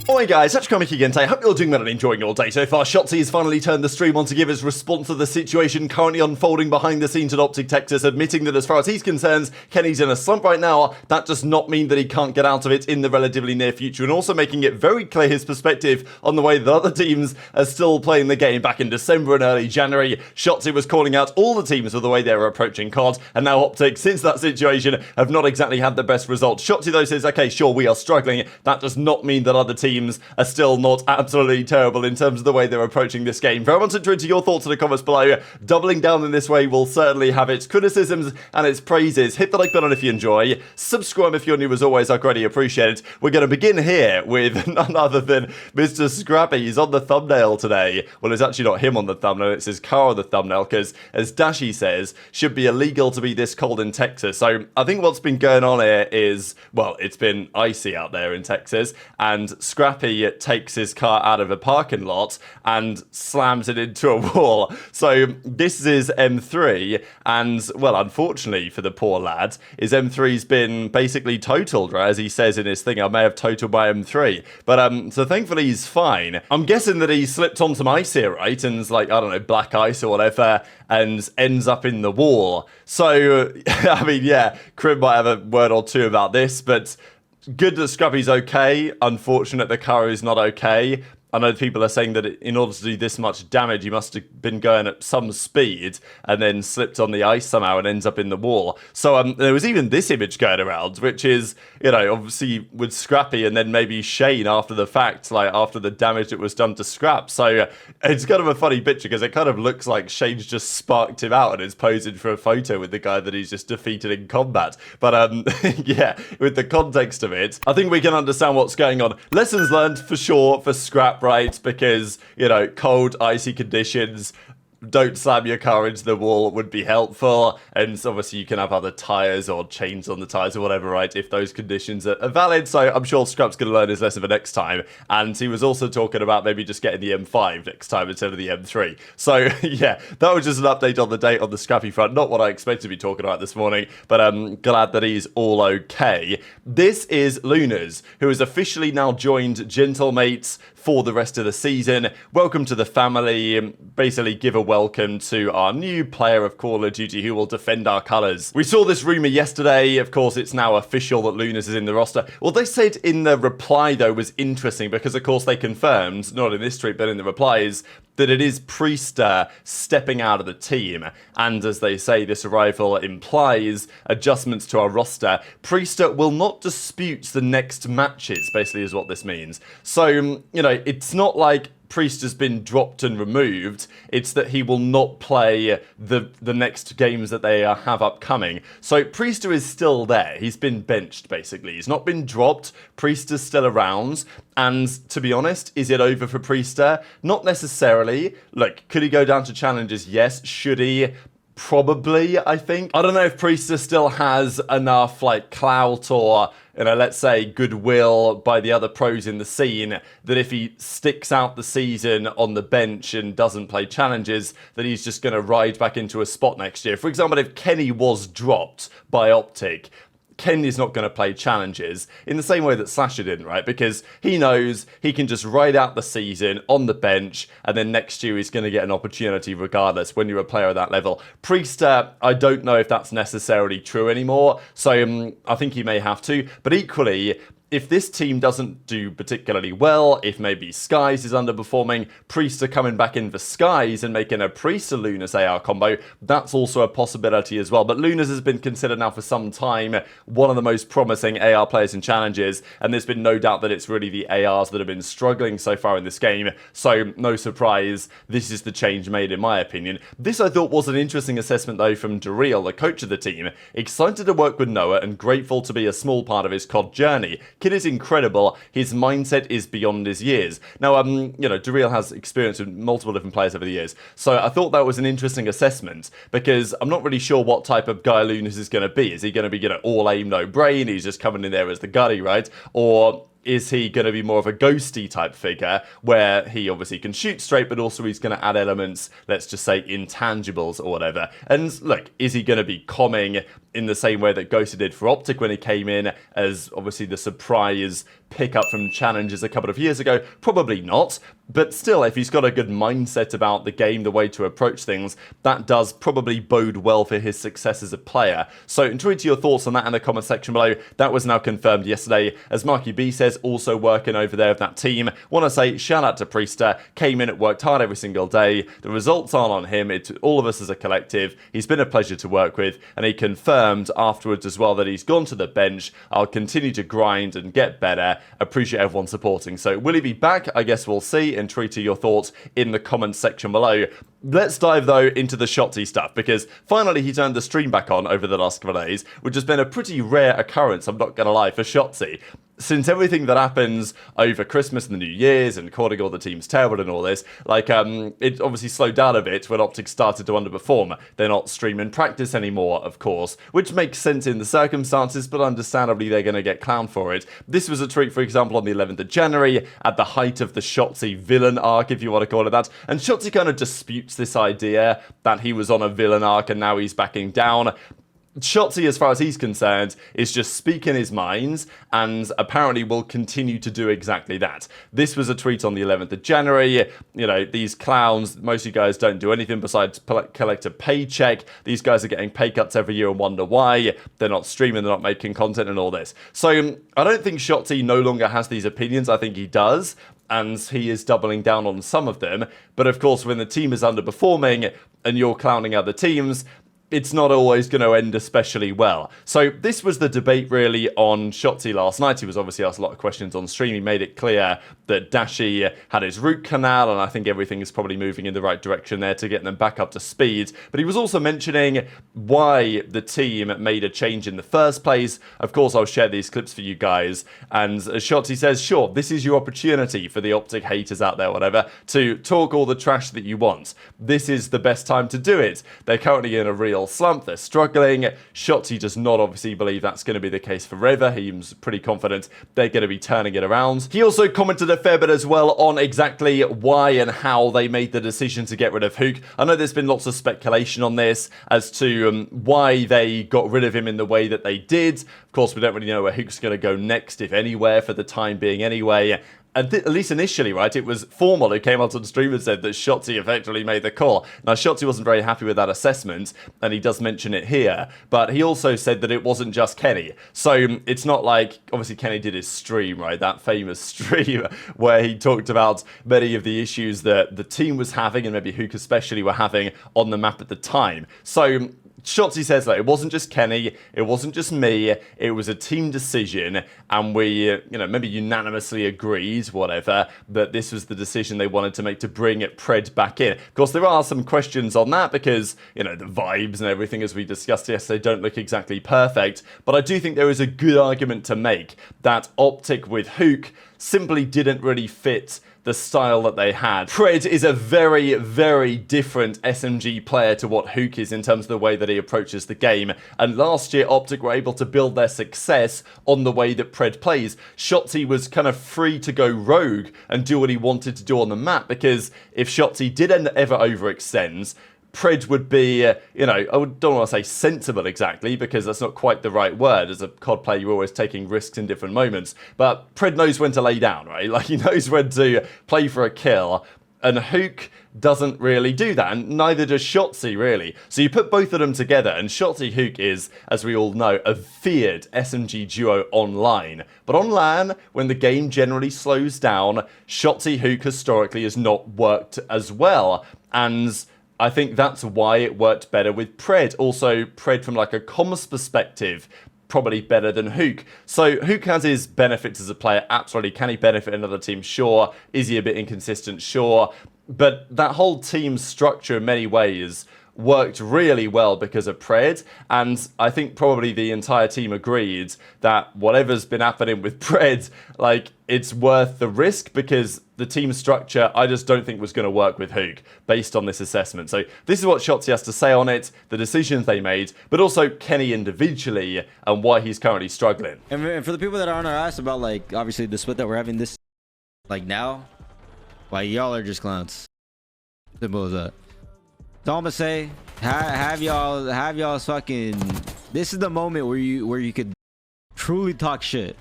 Alright guys, Kremp again today. Hope you're doing well and enjoying your day so far. Shotzzy has finally turned the stream on to give his response to the situation currently unfolding behind the scenes at OpTic Texas, admitting that as far as he's concerned, Kenny's in a slump right now. That does not mean that he can't get out of it in the relatively near future, and also making it very clear his perspective on the way that other teams are still playing the game. Back in December and early January, Shotzzy was calling out all the teams for the way they were approaching COD, and now OpTic, since that situation, have not exactly had the best results. Shotzzy though says, okay, sure, we are struggling. That does not mean that other teams are still not absolutely terrible in terms of the way they're approaching this game. Very much into your thoughts in the comments below. Doubling down in this way will certainly have its criticisms and its praises. Hit the like button if you enjoy. Subscribe if you're new, as always, I greatly appreciate it. We're going to begin here with none other than Mr. Scrappy. He's on the thumbnail today. Well, it's actually not him on the thumbnail, it's his car on the thumbnail, because as Dashy says, should be illegal to be this cold in Texas. So I think what's been going on here is, well, it's been icy out there in Texas, and Scrappy takes his car out of a parking lot and slams it into a wall. So this is M3, and well, unfortunately for the poor lad, his M3's been basically totaled, right? As he says in his thing, I may have totaled my M3. But so thankfully he's fine. I'm guessing that he slipped on some ice here, right? And it's like, I don't know, black ice or whatever, and ends up in the wall. So, I mean, yeah, Kremp might have a word or two about this, but good that Scrappy's okay. Unfortunate the car is not okay. I know people are saying that in order to do this much damage, he must have been going at some speed and then slipped on the ice somehow and ends up in the wall. So there was even this image going around, which is, you know, obviously with Scrappy and then maybe Shane after the fact, like after the damage that was done to Scrap. So it's kind of a funny picture because it kind of looks like Shane's just sparked him out and is posing for a photo with the guy that he's just defeated in combat. But yeah, with the context of it, I think we can understand what's going on. Lessons learned for sure for Scrap, right? Because, you know, cold, icy conditions, don't slam your car into the wall would be helpful. And obviously you can have other tyres or chains on the tyres or whatever, right, if those conditions are valid. So I'm sure Scrap's going to learn his lesson for next time. And he was also talking about maybe just getting the M5 next time instead of the M3. So yeah, that was just an update on the date on the Scrappy front. Not what I expected to be talking about this morning, but I'm glad that he's all okay. This is Lunarz, who has officially now joined Gentlemates for the rest of the season. Welcome to the family. Basically give a welcome to our new player of Call of Duty who will defend our colours. We saw this rumour yesterday. Of course, it's now official that Lunarz is in the roster. What they said in the reply, though, was interesting because, of course, they confirmed, not in this tweet, but in the replies, that it is Priestahh stepping out of the team. And as they say, this arrival implies adjustments to our roster. Priestahh will not dispute the next matches, basically is what this means. So, you know, it's not like Priestahh's been dropped and removed. It's that he will not play the next games that they have upcoming. So Priestahh is still there. He's been benched, basically. He's not been dropped. Priestahh's still around. And to be honest, is it over for Priestahh? Not necessarily. Look, could he go down to challenges? Yes. Should he? Probably, I think. I don't know if Priestahh still has enough, like, clout or, you know, let's say goodwill by the other pros in the scene that if he sticks out the season on the bench and doesn't play challenges, that he's just going to ride back into a spot next year. For example, if Kenny was dropped by OpTic, Kenny's not going to play challenges in the same way that Slasher didn't, right? Because he knows he can just ride out the season on the bench, and then next year he's going to get an opportunity regardless when you're a player at that level. Priestahh, I don't know if that's necessarily true anymore, so I think he may have to. But equally, if this team doesn't do particularly well, if maybe Skyz is underperforming, Priestahh coming back in for Skyz and making a Priestahh Lunarz AR combo, that's also a possibility as well. But Lunarz has been considered now for some time one of the most promising AR players in challenges, and there's been no doubt that it's really the ARs that have been struggling so far in this game. So no surprise, this is the change made in my opinion. This I thought was an interesting assessment though from ReeaL, the coach of the team. Excited to work with Noah and grateful to be a small part of his COD journey. Kid is incredible. His mindset is beyond his years. Now, you know, ReeaL has experience with multiple different players over the years. So I thought that was an interesting assessment because I'm not really sure what type of guy Lunarz is going to be. Is he going to be all aim, no brain? He's just coming in there as the gutty, right? Or is he going to be more of a Ghosty type figure, where he obviously can shoot straight, but also he's going to add elements, let's just say intangibles or whatever. And look, is he going to be comming in the same way that Ghosty did for OpTic when he came in, as obviously the surprise pickup from challenges a couple of years ago? Probably not, but still, if he's got a good mindset about the game, the way to approach things, that does probably bode well for his success as a player. So enjoy your thoughts on that in the comment section below. That was now confirmed yesterday, as Marky B says, also working over there with that team. Want to say shout out to Priestahh, came in, worked hard every single day. The results aren't on him, it's all of us as a collective. He's been a pleasure to work with, and he confirmed afterwards as well that he's gone to the bench. I'll continue to grind and get better. Appreciate everyone supporting. So will he be back? I guess we'll see. And tweet your thoughts in the comments section below. Let's dive though into the Shotzzy stuff, because finally he turned the stream back on over the last couple of days, which has been a pretty rare occurrence, I'm not gonna lie, for Shotzzy. Since everything that happens over Christmas and the New Year's and calling all the teams terrible and all this, like, it obviously slowed down a bit when OpTic started to underperform. They're not streaming practice anymore, of course, which makes sense in the circumstances, but understandably they're going to get clowned for it. This was a tweet, for example, on the 11th of January, at the height of the Shotzzy villain arc, if you want to call it that, and Shotzzy kind of disputes this idea that he was on a villain arc and now he's backing down. Shotzzy, as far as he's concerned, is just speaking his mind, and apparently will continue to do exactly that. This was a tweet on the 11th of January. You know, these clowns, most of you guys don't do anything besides collect a paycheck. These guys are getting pay cuts every year and wonder why. They're not streaming, they're not making content and all this. So I don't think Shotzzy no longer has these opinions. I think he does, and he is doubling down on some of them. But of course, when the team is underperforming and you're clowning other teams, it's not always going to end especially well. So this was the debate really on Shotzzy last night. He was obviously asked a lot of questions on stream. He made it clear that Dashy had his root canal, and I think everything is probably moving in the right direction there to get them back up to speed. But he was also mentioning why the team made a change in the first place. Of course, I'll share these clips for you guys. And as Shotzzy says, sure, this is your opportunity for the OpTic haters out there, whatever, to talk all the trash that you want. This is the best time to do it. They're currently in a real slump, they're struggling. Shotzzy does not obviously believe that's going to be the case forever. He's pretty confident they're going to be turning it around. He also commented a fair bit as well on exactly why and how they made the decision to get rid of Hook. I know there's been lots of speculation on this as to why they got rid of him in the way that they did. Of course, we don't really know where Hook's going to go next, if anywhere, for the time being anyway. At least initially, right, it was Formal who came out on stream and said that Shotzzy effectively made the call. Now, Shotzzy wasn't very happy with that assessment, and he does mention it here, but he also said that it wasn't just Kenny. So it's not like, obviously Kenny did his stream, right, that famous stream where he talked about many of the issues that the team was having, and maybe Hook especially were having on the map at the time. So Shotzzy says that it wasn't just Kenny, it wasn't just me, it was a team decision, and we, maybe unanimously agreed, whatever, that this was the decision they wanted to make to bring Pred back in. Of course, there are some questions on that because, the vibes and everything, as we discussed yesterday, don't look exactly perfect, but I do think there is a good argument to make that OpTic with Hook simply didn't really fit the style that they had. Pred is a very, very different SMG player to what Hook is in terms of the way that he approaches the game, and last year OpTic were able to build their success on the way that Pred plays. Shotzzy was kind of free to go rogue and do what he wanted to do on the map, because if Shotzzy did ever overextend, Pred would be, I don't want to say sensible exactly, because that's not quite the right word. As a COD player, you're always taking risks in different moments. But Pred knows when to lay down, right? Like, he knows when to play for a kill. And Hook doesn't really do that, and neither does Shotzzy, really. So you put both of them together, and Shotzzy Hook is, as we all know, a feared SMG duo online. But on LAN, when the game generally slows down, Shotzzy Hook historically has not worked as well. And I think that's why it worked better with Pred. Also, Pred from like a comms perspective, probably better than Hook. So Hook has his benefits as a player, absolutely. Can he benefit another team? Sure. Is he a bit inconsistent? Sure. But that whole team structure in many ways worked really well because of Pred, and I think probably the entire team agreed that whatever's been happening with Pred, like, it's worth the risk because the team structure I just don't think was going to work with Hoog based on this assessment. So this is what Shotzzy has to say on it, the decisions they made, but also Kenny individually and why he's currently struggling. And for the people that are on our ass about, like, obviously the split that we're having this, like, now, like, y'all are just clowns. Simple as that. So I'm gonna say, have y'all fucking. This is the moment where you could truly talk shit.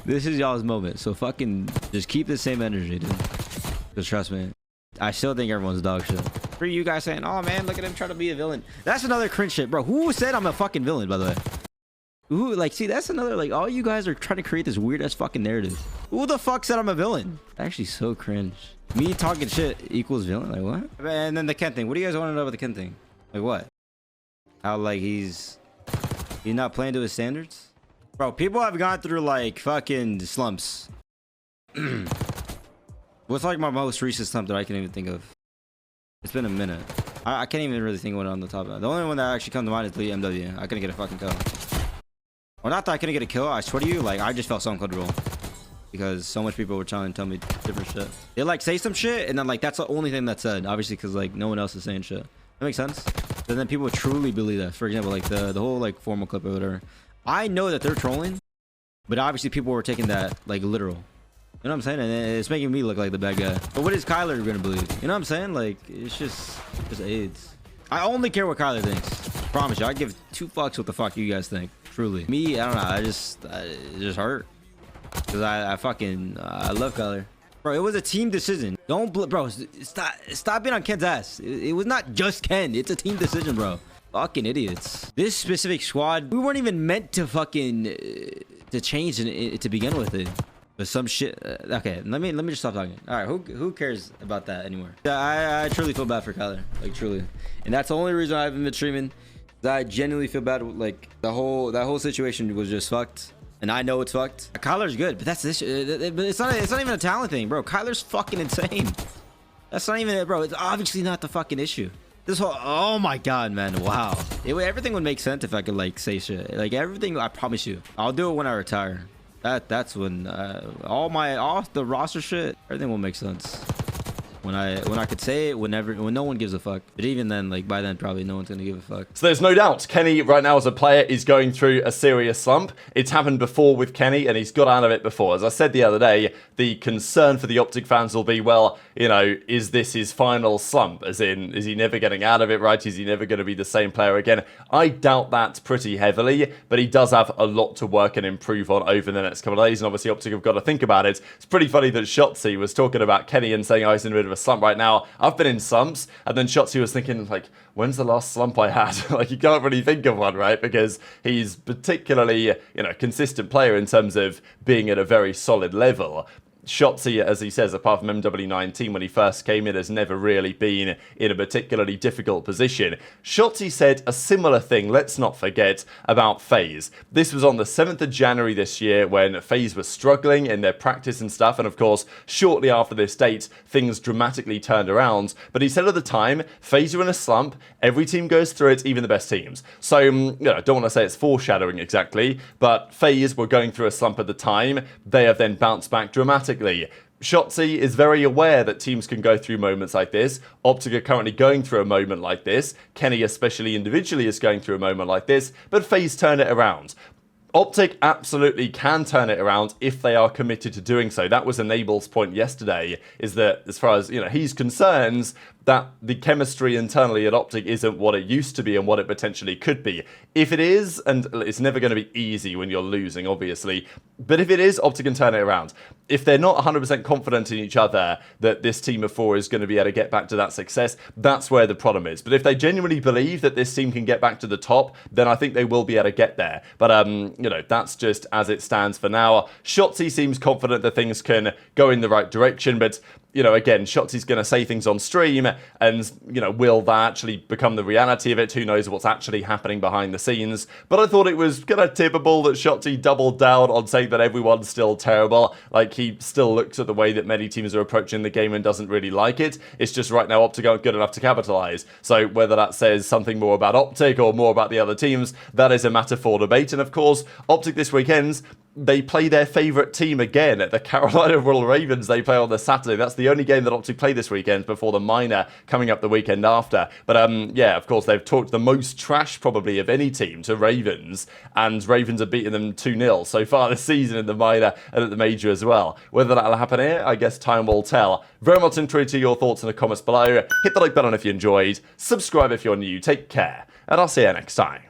This is y'all's moment. So fucking just keep the same energy, dude. Just trust me. I still think everyone's dog shit. For you guys saying, "Oh man, look at him trying to be a villain." That's another cringe shit, bro. Who said I'm a fucking villain, by the way? Who, like, see, that's another, like, all you guys are trying to create this weird ass fucking narrative. Who the fuck said I'm a villain? Actually, so cringe. Me talking shit equals villain? Like, what? And then the Ken thing. What do you guys want to know about the Ken thing? Like, what? How, like, he's not playing to his standards? Bro, people have gone through, like, fucking slumps. What's, like, my most recent slump that I can even think of? It's been a minute. I can't even really think of one on the top of that. The only one that actually comes to mind is the MW. I couldn't get a fucking kill. Well, not that I couldn't get a kill. I swear to you, like, I just felt so uncomfortable. Because so much people were trying to tell me different shit. They, like, say some shit, and then, like, that's the only thing that's said. Obviously, because, like, no one else is saying shit. That makes sense? And then people would truly believe that. For example, like, the whole, like, formal clip or whatever. I know that they're trolling, but obviously people were taking that, like, literal. You know what I'm saying? And it's making me look like the bad guy. But what is Kyler gonna believe? You know what I'm saying? Like, it's just AIDS. I only care what Kyler thinks. Promise you, I give 2 fucks what the fuck you guys think. Truly. Me, I don't know. It just hurt. Because I love Kyler. Bro, it was a team decision. Bro, stop being on Ken's ass. It was not just Ken. It's a team decision, bro. Fucking idiots. This specific squad, we weren't even meant to fucking to change it to begin with it. But some shit. Okay, let me just stop talking. All right, who cares about that anymore? I truly feel bad for Kyler, like, truly, and that's the only reason I haven't been streaming. I genuinely feel bad. Like, that whole situation was just fucked, and I know it's fucked. Kyler's good, but that's this. But it's not even a talent thing, bro. Kyler's fucking insane. That's not even it, bro. It's obviously not the fucking issue. This whole, oh my god, man, wow. Everything would make sense if I could, like, say shit. Like, everything, I promise you. I'll do it when I retire. That's when all the roster shit, everything will make sense. When I could say it when no one gives a fuck. But even then, like, by then probably no one's gonna give a fuck. So there's no doubt Kenny right now as a player is going through a serious slump. It's happened before with Kenny and he's got out of it before. As I said the other day, the concern for the OpTic fans will be, well, you know, is this his final slump? As in, is he never getting out of it, right? Is he never going to be the same player again? I doubt that pretty heavily, but he does have a lot to work and improve on over the next couple of days, and obviously OpTic have got to think about it. It's pretty funny that Shotzzy was talking about Kenny and saying, oh, he's in a bit of a slump right now. I've been in slumps, and then Shotzzy was thinking, like, when's the last slump I had? Like, you can't really think of one, right? Because he's particularly, you know, consistent player in terms of being at a very solid level. Shotzzy, as he says, apart from MW19 when he first came in, has never really been in a particularly difficult position. Shotzzy said a similar thing, let's not forget, about FaZe. This was on the 7th of January this year when FaZe was struggling in their practice and stuff, and of course, shortly after this date, things dramatically turned around. But he said at the time, FaZe were in a slump, every team goes through it, even the best teams. So, you know, I don't want to say it's foreshadowing exactly, but FaZe were going through a slump at the time. They have then bounced back dramatically. Shotzzy is very aware that teams can go through moments like this. OpTic are currently going through a moment like this. Kenny, especially individually, is going through a moment like this. But FaZe turn it around. OpTic absolutely can turn it around if they are committed to doing so. That was Enable's point yesterday, is that as far as, you know, he's concerned, that the chemistry internally at OpTic isn't what it used to be and what it potentially could be. If it is, and it's never going to be easy when you're losing, obviously, but if it is, OpTic can turn it around. If they're not 100% confident in each other that this team of 4 is going to be able to get back to that success, that's where the problem is. But if they genuinely believe that this team can get back to the top, then I think they will be able to get there. But, you know, that's just as it stands for now. Shotzzy seems confident that things can go in the right direction, but you know, again, Shotzzy's going to say things on stream, and, you know, will that actually become the reality of it? Who knows what's actually happening behind the scenes? But I thought it was kind of typical that Shotzzy doubled down on saying that everyone's still terrible. Like, he still looks at the way that many teams are approaching the game and doesn't really like it. It's just right now OpTic aren't good enough to capitalize. So whether that says something more about OpTic or more about the other teams, that is a matter for debate. And of course, OpTic this weekend, they play their favourite team again at the Carolina Royal Ravens. They play on the Saturday. That's the only game that OpTic play this weekend before the minor coming up the weekend after. But yeah, of course, they've talked the most trash probably of any team to Ravens, and Ravens have beaten them 2-0 so far this season in the minor and at the major as well. Whether that'll happen here, I guess time will tell. Very much intrigued to your thoughts in the comments below. Hit the like button if you enjoyed. Subscribe if you're new. Take care, and I'll see you next time.